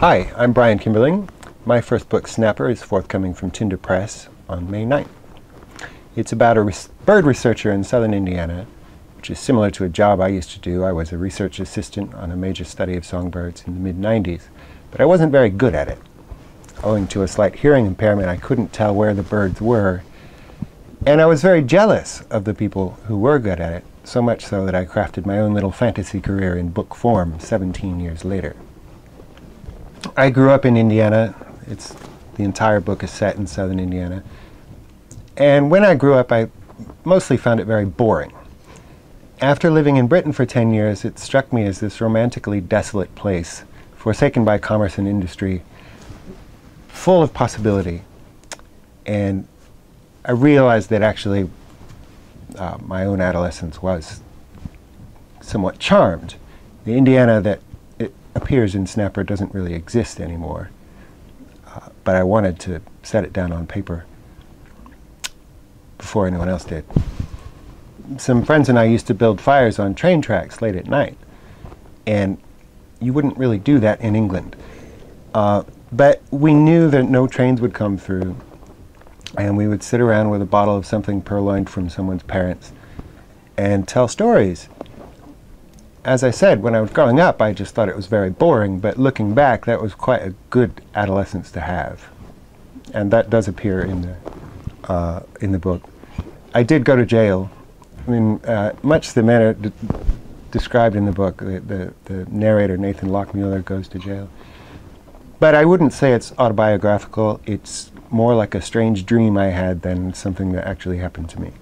Hi, I'm Brian Kimberling. My first book, Snapper, is forthcoming from Tinder Press on May 9th. It's about a bird researcher in southern Indiana, which is similar to a job I used to do. I was a research assistant on a major study of songbirds in the mid-90s, but I wasn't very good at it. Owing to a slight hearing impairment, I couldn't tell where the birds were, and I was very jealous of the people who were good at it, so much so that I crafted my own little fantasy career in book form 17 years later. I grew up in Indiana. The entire book is set in southern Indiana. And when I grew up, I mostly found it very boring. After living in Britain for 10 years, it struck me as this romantically desolate place, forsaken by commerce and industry, full of possibility. And I realized that actually my own adolescence was somewhat charmed. The Indiana that appears in Snapper doesn't really exist anymore, but I wanted to set it down on paper before anyone else did. Some friends and I used to build fires on train tracks late at night, and you wouldn't really do that in England. But we knew that no trains would come through, and we would sit around with a bottle of something purloined from someone's parents and tell stories. As I said, when I was growing up, I just thought it was very boring, but looking back, that was quite a good adolescence to have. And that does appear in the book. I did go to jail. I mean, much the manner described in the book, the narrator, Nathan Lochmueller, goes to jail. But I wouldn't say it's autobiographical. It's more like a strange dream I had than something that actually happened to me.